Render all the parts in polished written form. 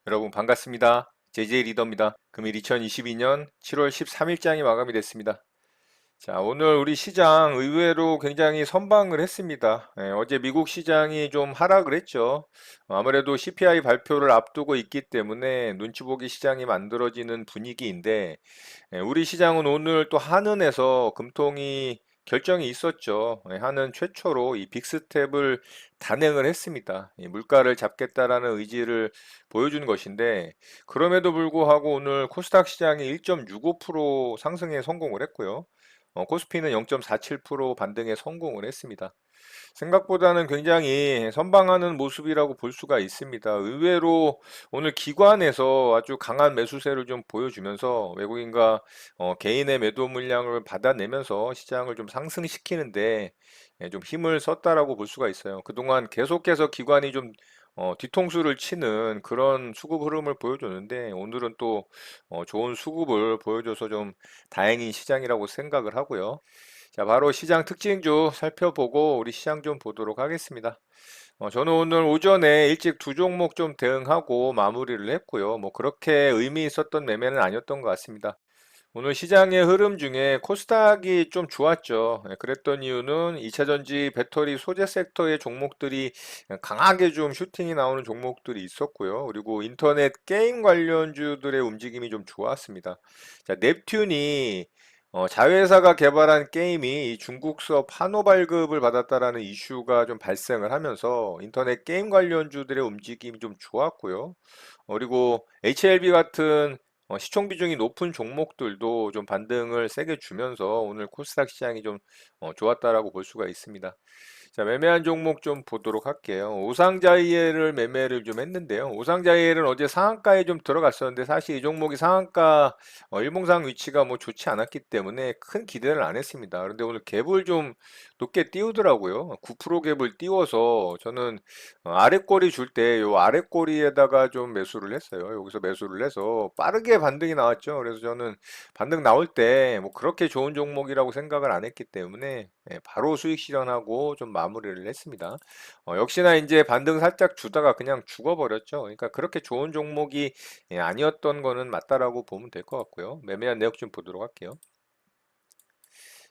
여러분 반갑습니다. JJ 리더입니다. 금일 2022년 7월 13일장이 마감이 됐습니다. 자, 오늘 우리 시장 의외로 굉장히 선방을 했습니다. 어제 미국 시장이 좀 하락을 했죠. 아무래도 CPI 발표를 앞두고 있기 때문에 눈치 보기 시장이 만들어지는 분위기인데, 우리 시장은 오늘 또 한은에서 금통이 결정이 있었죠. 한은 최초로 이 빅스텝을 단행을 했습니다. 이 물가를 잡겠다라는 의지를 보여준 것인데, 그럼에도 불구하고 오늘 코스닥 시장이 1.65% 상승에 성공을 했고요. 코스피는 0.47% 반등에 성공을 했습니다. 생각보다는 굉장히 선방하는 모습이라고 볼 수가 있습니다. 의외로 오늘 기관에서 아주 강한 매수세를 좀 보여주면서 외국인과 개인의 매도 물량을 받아내면서 시장을 좀 상승시키는데 좀 힘을 썼다라고 볼 수가 있어요. 그동안 계속해서 기관이 좀 뒤통수를 치는 그런 수급 흐름을 보여줬는데 오늘은 또 좋은 수급을 보여줘서 좀 다행인 시장이라고 생각을 하고요. 자, 바로 시장 특징주 살펴보고 우리 시장 좀 보도록 하겠습니다. 저는 오늘 오전에 일찍 두 종목 좀 대응하고 마무리를 했고요. 뭐 그렇게 의미 있었던 매매는 아니었던 것 같습니다. 오늘 시장의 흐름 중에 코스닥이 좀 좋았죠. 그랬던 이유는 2차전지 배터리 소재 섹터의 종목들이 강하게 좀 슈팅이 나오는 종목들이 있었고요. 그리고 인터넷 게임 관련주들의 움직임이 좀 좋았습니다. 자, 넵튠이 자회사가 개발한 게임이 이 중국 수업 한호 발급을 받았다라는 이슈가 좀 발생을 하면서 인터넷 게임 관련주들의 움직임이 좀 좋았고요. 그리고 HLB 같은 시총 비중이 높은 종목들도 좀 반등을 세게 주면서 오늘 코스닥 시장이 좀 좋았다라고 볼 수가 있습니다. 자, 매매한 종목 좀 보도록 할게요. 오상자이엘을 매매를 좀 했는데요. 오상자이엘은 어제 상한가에 좀 들어갔었는데 사실 이 종목이 상한가 일봉상 위치가 뭐 좋지 않았기 때문에 큰 기대를 안 했습니다. 그런데 오늘 갭을 좀 높게 띄우더라고요. 9% 갭을 띄워서 저는 아랫꼬리 줄 때 요 아랫꼬리에다가 좀 매수를 했어요. 여기서 매수를 해서 빠르게 반등이 나왔죠. 그래서 저는 반등 나올 때 뭐 그렇게 좋은 종목이라고 생각을 안 했기 때문에 바로 수익 실현하고 좀 마무리를 했습니다. 역시나 이제 반등 살짝 주다가 그냥 죽어버렸죠. 그러니까 그렇게 좋은 종목이 아니었던 거는 맞다라고 보면 될 것 같고요. 매매한 내역 좀 보도록 할게요.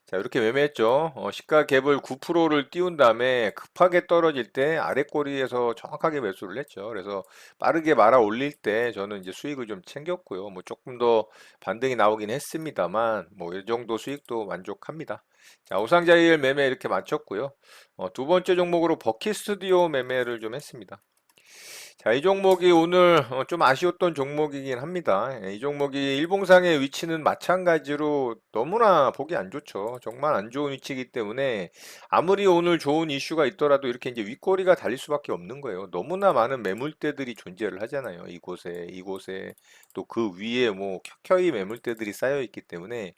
자, 이렇게 매매했죠. 시가 갭을 9%를 띄운 다음에 급하게 떨어질 때 아랫꼬리에서 정확하게 매수를 했죠. 그래서 빠르게 말아 올릴 때 저는 이제 수익을 좀 챙겼고요. 뭐 조금 더 반등이 나오긴 했습니다만 뭐 이 정도 수익도 만족합니다. 자, 오상자이엘 매매 이렇게 마쳤고요. 두 번째 종목으로 버킷 스튜디오 매매를 좀 했습니다. 자, 이 종목이 오늘 좀 아쉬웠던 종목이긴 합니다. 이 종목이 일봉상의 위치는 마찬가지로 너무나 보기 안 좋죠. 정말 안 좋은 위치이기 때문에 아무리 오늘 좋은 이슈가 있더라도 이렇게 이제 윗꼬리가 달릴 수밖에 없는 거예요. 너무나 많은 매물대들이 존재를 하잖아요. 이곳에 또 그 위에 뭐 켜켜이 매물대들이 쌓여 있기 때문에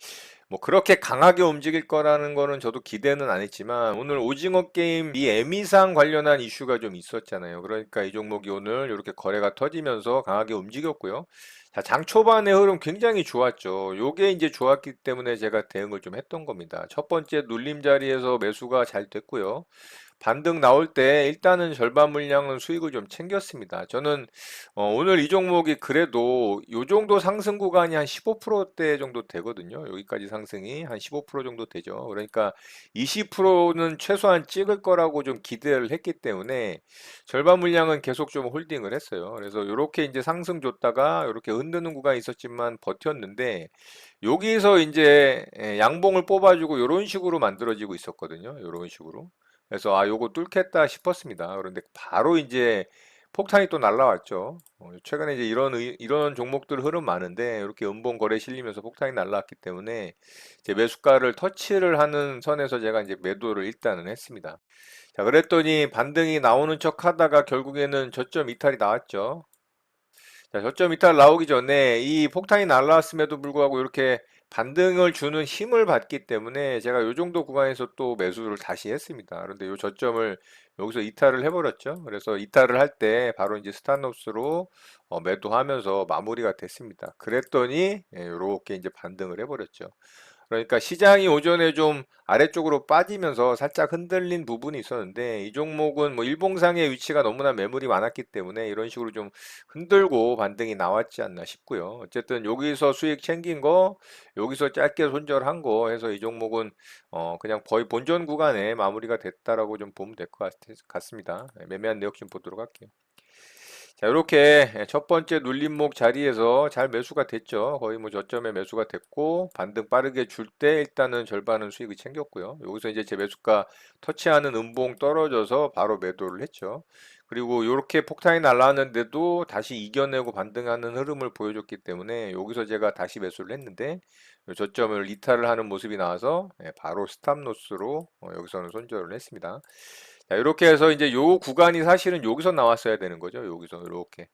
뭐 그렇게 강하게 움직일 거라는 거는 저도 기대는 안 했지만 오늘 오징어 게임 미 에미상 관련한 이슈가 좀 있었잖아요. 그러니까 이 종목이 오늘 이렇게 거래가 터지면서 강하게 움직였고요. 자, 장 초반의 흐름 굉장히 좋았죠. 요게 이제 좋았기 때문에 제가 대응을 좀 했던 겁니다. 첫 번째 눌림 자리에서 매수가 잘 됐고요. 반등 나올 때 일단은 절반 물량은 수익을 좀 챙겼습니다. 저는 오늘 이 종목이 그래도 요 정도 상승 구간이 한 15%대 정도 되거든요. 여기까지 상승이 한 15% 정도 되죠. 그러니까 20%는 최소한 찍을 거라고 좀 기대를 했기 때문에 절반 물량은 계속 좀 홀딩을 했어요. 그래서 이렇게 이제 상승 줬다가 이렇게 흔드는 구간이 있었지만 버텼는데 여기서 이제 양봉을 뽑아주고 이런 식으로 만들어지고 있었거든요. 이런 식으로. 그래서 아 요거 뚫겠다 싶었습니다. 그런데 바로 이제 폭탄이 또 날라왔죠. 최근에 이제 이런 종목들 흐름 많은데 이렇게 음봉 거래 실리면서 폭탄이 날라왔기 때문에 제 매수가를 터치를 하는 선에서 제가 이제 매도를 일단은 했습니다. 자, 그랬더니 반등이 나오는 척 하다가 결국에는 저점 이탈이 나왔죠. 자, 저점 이탈 나오기 전에 이 폭탄이 날라왔음에도 불구하고 이렇게 반등을 주는 힘을 받기 때문에 제가 요 정도 구간에서 또 매수를 다시 했습니다. 그런데 요 저점을 여기서 이탈을 해버렸죠. 그래서 이탈을 할 때 바로 이제 스탑로스로 매도하면서 마무리가 됐습니다. 그랬더니 이렇게 이제 반등을 해버렸죠. 그러니까 시장이 오전에 좀 아래쪽으로 빠지면서 살짝 흔들린 부분이 있었는데 이 종목은 뭐 일봉상의 위치가 너무나 매물이 많았기 때문에 이런 식으로 좀 흔들고 반등이 나왔지 않나 싶고요. 어쨌든 여기서 수익 챙긴 거, 여기서 짧게 손절한 거 해서 이 종목은 그냥 거의 본전 구간에 마무리가 됐다라고 좀 보면 될 것 같습니다. 매매한 내역 좀 보도록 할게요. 자, 이렇게 첫 번째 눌림목 자리에서 잘 매수가 됐죠. 거의 뭐 저점에 매수가 됐고, 반등 빠르게 줄 때 일단은 절반은 수익을 챙겼고요. 여기서 이제 제 매수가 터치하는 음봉 떨어져서 바로 매도를 했죠. 그리고 이렇게 폭탄이 날라왔는데도 다시 이겨내고 반등하는 흐름을 보여줬기 때문에 여기서 제가 다시 매수를 했는데, 요 저점을 이탈을 하는 모습이 나와서 바로 스탑로스로 여기서는 손절을 했습니다. 자, 이렇게 해서 이제 요 구간이 사실은 여기서 나왔어야 되는 거죠. 여기서 이렇게.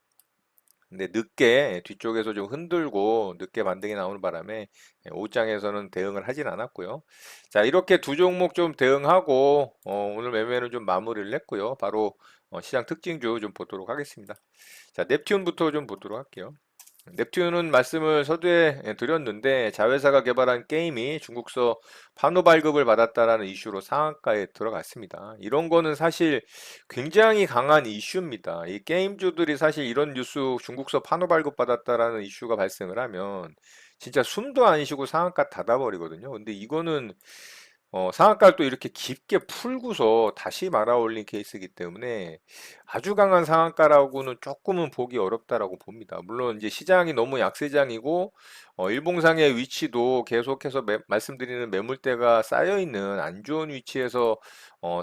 근데 늦게 뒤쪽에서 좀 흔들고 늦게 반등이 나오는 바람에 옷장에서는 대응을 하진 않았고요. 자, 이렇게 두 종목 좀 대응하고 오늘 매매는 좀 마무리를 했고요. 바로 시장 특징주 좀 보도록 하겠습니다. 자, 넵튠부터 좀 보도록 할게요. 넵튠은 말씀을 서두에 드렸는데 자회사가 개발한 게임이 중국서 판호 발급을 받았다라는 이슈로 상한가에 들어갔습니다. 이런 거는 사실 굉장히 강한 이슈입니다. 이 게임주들이 사실 이런 뉴스 중국서 판호 발급 받았다라는 이슈가 발생을 하면 진짜 숨도 안 쉬고 상한가 닫아버리거든요. 근데 이거는 상한가를 또 이렇게 깊게 풀고서 다시 말아 올린 케이스이기 때문에 아주 강한 상한가라고는 조금은 보기 어렵다라고 봅니다. 물론 이제 시장이 너무 약세장이고 일봉상의 위치도 계속해서 말씀드리는 매물대가 쌓여 있는 안 좋은 위치에서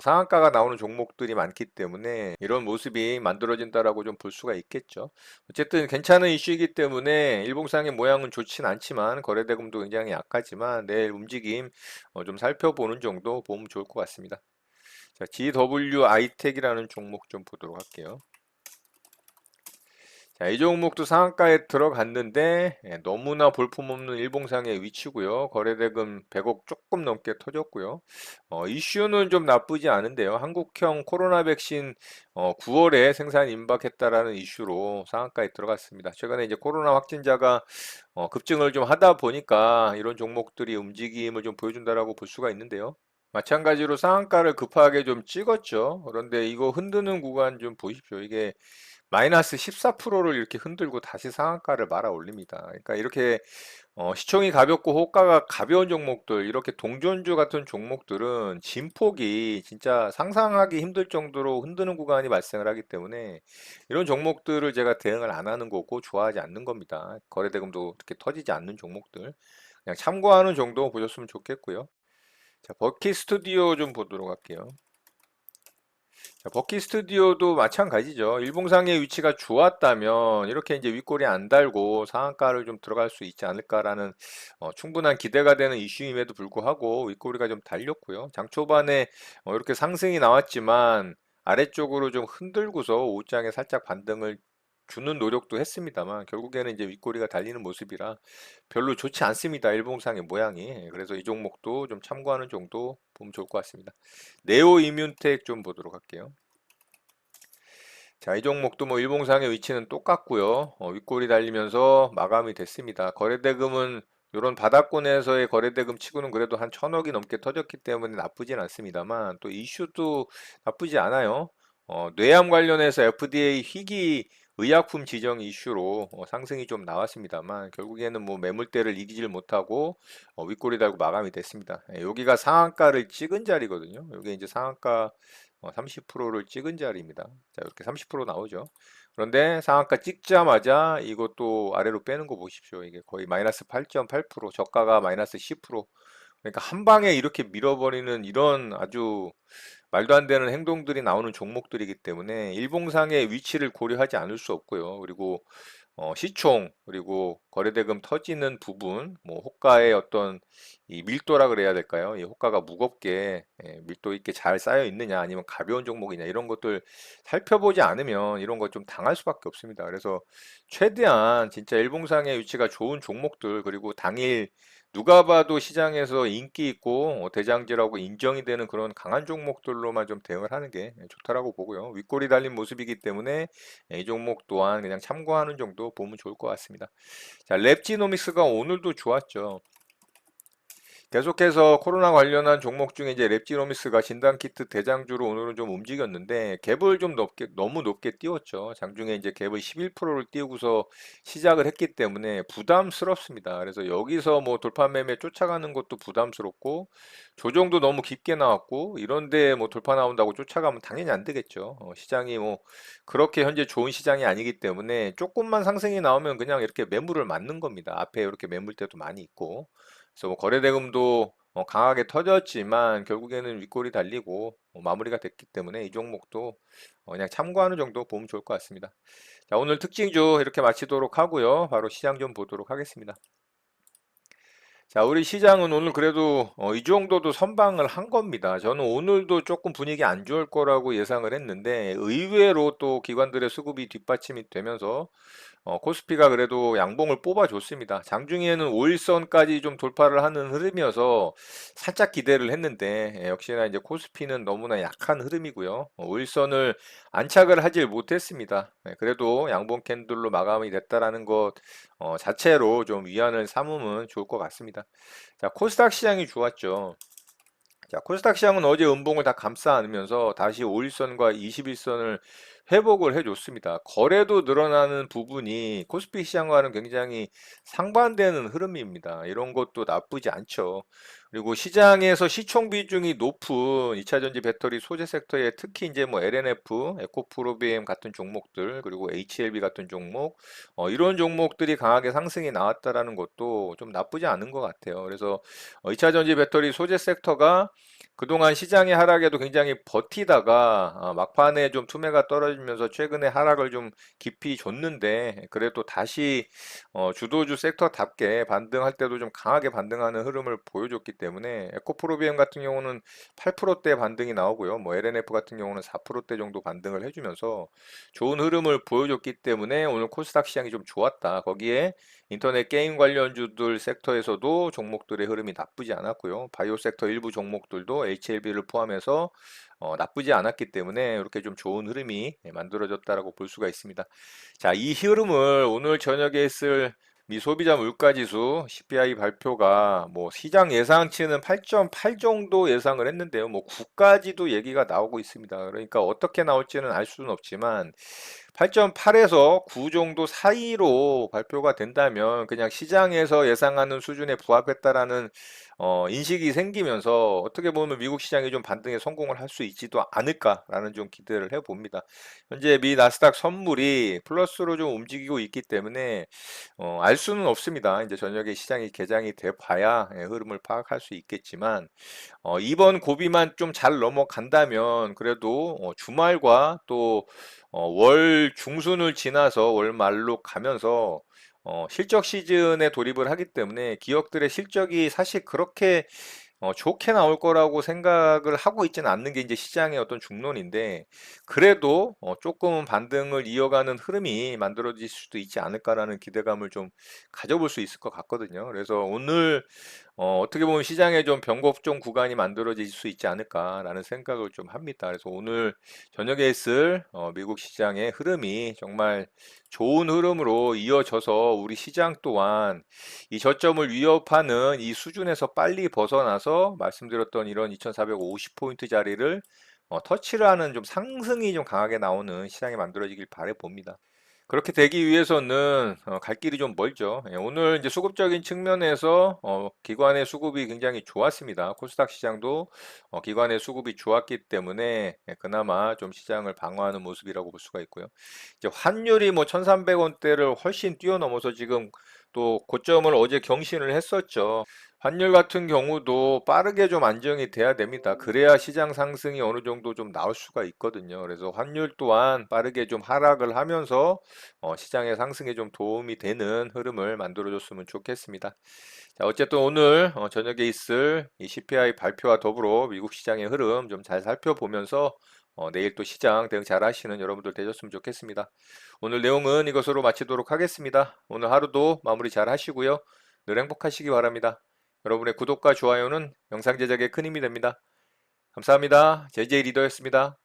상한가가 나오는 종목들이 많기 때문에 이런 모습이 만들어진다라고 좀 볼 수가 있겠죠. 어쨌든 괜찮은 이슈이기 때문에 일봉상의 모양은 좋진 않지만 거래대금도 굉장히 약하지만 내일 움직임 좀 살펴보는 정도 보면 좋을 것 같습니다. 자, GW 아이텍이라는 종목 좀 보도록 할게요. 자, 이 종목도 상한가에 들어갔는데 너무나 볼품없는 일봉상의 위치고요. 거래대금 100억 조금 넘게 터졌고요. 이슈는 좀 나쁘지 않은데요. 한국형 코로나 백신 9월에 생산 임박했다라는 이슈로 상한가에 들어갔습니다. 최근에 이제 코로나 확진자가 급증을 좀 하다 보니까 이런 종목들이 움직임을 좀 보여준다라고 볼 수가 있는데요. 마찬가지로 상한가를 급하게 좀 찍었죠. 그런데 이거 흔드는 구간 좀 보십시오. 이게 마이너스 14%를 이렇게 흔들고 다시 상한가를 말아 올립니다. 그러니까 이렇게 시총이 가볍고 호가가 가벼운 종목들, 이렇게 동전주 같은 종목들은 진폭이 진짜 상상하기 힘들 정도로 흔드는 구간이 발생을 하기 때문에 이런 종목들을 제가 대응을 안 하는 거고 좋아하지 않는 겁니다. 거래대금도 그렇게 터지지 않는 종목들. 그냥 참고하는 정도 보셨으면 좋겠고요. 자, 버키 스튜디오 좀 보도록 할게요. 자, 버키 스튜디오도 마찬가지죠. 일봉상의 위치가 좋았다면 이렇게 이제 윗골이 안 달고 상한가를 좀 들어갈 수 있지 않을까라는 충분한 기대가 되는 이슈임에도 불구하고 윗골이가 좀 달렸고요. 장 초반에 이렇게 상승이 나왔지만 아래쪽으로 좀 흔들고서 옷장에 살짝 반등을 주는 노력도 했습니다만 결국에는 이제 윗꼬리가 달리는 모습이라 별로 좋지 않습니다. 일봉상의 모양이. 그래서 이 종목도 좀 참고하는 정도 보면 좋을 것 같습니다. 네오 이뮨텍 좀 보도록 할게요. 자, 이 종목도 뭐 일봉상의 위치는 똑같고요. 윗골이 달리면서 마감이 됐습니다. 거래대금은 이런 바닥권에서의 거래대금 치고는 그래도 한 1000억이 넘게 터졌기 때문에 나쁘진 않습니다만 또 이슈도 나쁘지 않아요. 뇌암 관련해서 FDA 희귀 의약품 지정 이슈로 상승이 좀 나왔습니다만 결국에는 뭐 매물대를 이기질 못하고 윗골이 달고 마감이 됐습니다. 여기가 상한가를 찍은 자리거든요. 여기 이제 상한가 30%를 찍은 자리입니다. 자, 이렇게 30% 나오죠. 그런데 상한가 찍자마자 이것도 아래로 빼는 거 보십시오. 이게 거의 마이너스 8.8%, 저가가 마이너스 10%. 그러니까 한 방에 이렇게 밀어버리는 이런 아주 말도 안 되는 행동들이 나오는 종목들이기 때문에 일봉상의 위치를 고려하지 않을 수 없고요. 그리고 시총 그리고 거래대금 터지는 부분, 뭐 호가의 어떤 이 밀도라 그래야 될까요? 이 호가가 무겁게 밀도 있게 잘 쌓여 있느냐, 아니면 가벼운 종목이냐 이런 것들 살펴보지 않으면 이런 거 좀 당할 수밖에 없습니다. 그래서 최대한 진짜 일봉상의 위치가 좋은 종목들 그리고 당일 누가 봐도 시장에서 인기 있고 대장주라고 인정이 되는 그런 강한 종목들로만 좀 대응을 하는 게 좋다라고 보고요. 윗골이 달린 모습이기 때문에 이 종목 또한 그냥 참고하는 정도 보면 좋을 것 같습니다. 자, 랩지노믹스가 오늘도 좋았죠. 계속해서 코로나 관련한 종목 중에 이제 랩지노미스가 진단키트 대장주로 오늘은 좀 움직였는데 갭을 좀 너무 높게 띄웠죠. 장중에 이제 갭을 11%를 띄우고서 시작을 했기 때문에 부담스럽습니다. 그래서 여기서 뭐 돌파 매매 쫓아가는 것도 부담스럽고 조정도 너무 깊게 나왔고 이런데 뭐 돌파 나온다고 쫓아가면 당연히 안 되겠죠. 시장이 뭐 그렇게 현재 좋은 시장이 아니기 때문에 조금만 상승이 나오면 그냥 이렇게 매물을 맞는 겁니다. 앞에 이렇게 매물대도 많이 있고. 그래서 뭐 거래대금도 강하게 터졌지만 결국에는 윗골이 달리고 마무리가 됐기 때문에 이 종목도 그냥 참고하는 정도 보면 좋을 것 같습니다. 자, 오늘 특징주 이렇게 마치도록 하고요. 바로 시장 좀 보도록 하겠습니다. 자, 우리 시장은 오늘 그래도 이 정도도 선방을 한 겁니다. 저는 오늘도 조금 분위기 안 좋을 거라고 예상을 했는데 의외로 또 기관들의 수급이 뒷받침이 되면서 코스피가 그래도 양봉을 뽑아줬습니다. 장중에는 5일선까지 좀 돌파를 하는 흐름이어서 살짝 기대를 했는데 역시나 이제 코스피는 너무나 약한 흐름이고요. 5일선을 안착을 하질 못했습니다. 그래도 양봉 캔들로 마감이 됐다라는 것 자체로 좀 위안을 삼으면 좋을 것 같습니다. 자, 코스닥 시장이 좋았죠. 자, 코스닥 시장은 어제 음봉을 다 감싸 안으면서 다시 5일선과 21선을 회복을 해줬습니다. 거래도 늘어나는 부분이 코스피 시장과는 굉장히 상반되는 흐름입니다. 이런 것도 나쁘지 않죠. 그리고 시장에서 시총 비중이 높은 2차전지 배터리 소재 섹터에 특히 이제 뭐 LNF, 에코프로비엠 같은 종목들, 그리고 HLB 같은 종목, 이런 종목들이 강하게 상승이 나왔다라는 것도 좀 나쁘지 않은 것 같아요. 그래서 2차전지 배터리 소재 섹터가 그동안 시장의 하락에도 굉장히 버티다가 막판에 좀 투매가 떨어지면서 최근에 하락을 좀 깊이 줬는데 그래도 다시 주도주 섹터답게 반등할 때도 좀 강하게 반등하는 흐름을 보여줬기 때문에 에코프로비엠 같은 경우는 8%대 반등이 나오고요. 뭐 LNF 같은 경우는 4%대 정도 반등을 해주면서 좋은 흐름을 보여줬기 때문에 오늘 코스닥 시장이 좀 좋았다. 거기에 인터넷 게임 관련주들 섹터에서도 종목들의 흐름이 나쁘지 않았고요. 바이오 섹터 일부 종목들도 HLB를 포함해서 나쁘지 않았기 때문에 이렇게 좀 좋은 흐름이 만들어졌다라고 볼 수가 있습니다. 자, 이 흐름을 오늘 저녁에 있을 미 소비자 물가지수 CPI 발표가 뭐 시장 예상치는 8.8 정도 예상을 했는데요. 뭐 9까지도 얘기가 나오고 있습니다. 그러니까 어떻게 나올지는 알 수는 없지만 8.8에서 9 정도 사이로 발표가 된다면 그냥 시장에서 예상하는 수준에 부합했다라는 인식이 생기면서 어떻게 보면 미국 시장이 좀 반등에 성공을 할 수 있지도 않을까라는 좀 기대를 해봅니다. 현재 미 나스닥 선물이 플러스로 좀 움직이고 있기 때문에 알 수는 없습니다. 이제 저녁에 시장이 개장이 돼 봐야 흐름을 파악할 수 있겠지만 이번 고비만 좀 잘 넘어간다면 그래도 주말과 또 월 중순을 지나서 월 말로 가면서 실적 시즌에 돌입을 하기 때문에 기업들의 실적이 사실 그렇게 좋게 나올 거라고 생각을 하고 있지는 않는 게 이제 시장의 어떤 중론인데 그래도 조금은 반등을 이어가는 흐름이 만들어질 수도 있지 않을까라는 기대감을 좀 가져볼 수 있을 것 같거든요. 그래서 오늘 어떻게 보면 시장에 좀 변곡점 구간이 만들어질 수 있지 않을까라는 생각을 좀 합니다. 그래서 오늘 저녁에 있을 미국 시장의 흐름이 정말 좋은 흐름으로 이어져서 우리 시장 또한 이 저점을 위협하는 이 수준에서 빨리 벗어나서 말씀드렸던 이런 2450포인트 자리를 터치를 하는 좀 상승이 좀 강하게 나오는 시장이 만들어지길 바래 봅니다. 그렇게 되기 위해서는 갈 길이 좀 멀죠. 예, 오늘 이제 수급적인 측면에서 기관의 수급이 굉장히 좋았습니다. 코스닥 시장도 기관의 수급이 좋았기 때문에 그나마 좀 시장을 방어하는 모습이라고 볼 수가 있고요. 이제 환율이 뭐 1,300원대를 훨씬 뛰어넘어서 지금 또 고점을 어제 경신을 했었죠. 환율 같은 경우도 빠르게 좀 안정이 돼야 됩니다. 그래야 시장 상승이 어느 정도 좀 나올 수가 있거든요. 그래서 환율 또한 빠르게 좀 하락을 하면서 시장의 상승에 좀 도움이 되는 흐름을 만들어줬으면 좋겠습니다. 자, 어쨌든 오늘 저녁에 있을 이 CPI 발표와 더불어 미국 시장의 흐름 좀 잘 살펴보면서 내일 또 시장 대응 잘 하시는 여러분들 되셨으면 좋겠습니다. 오늘 내용은 이것으로 마치도록 하겠습니다. 오늘 하루도 마무리 잘 하시고요. 늘 행복하시기 바랍니다. 여러분의 구독과 좋아요는 영상 제작에 큰 힘이 됩니다. 감사합니다. JJ 리더였습니다.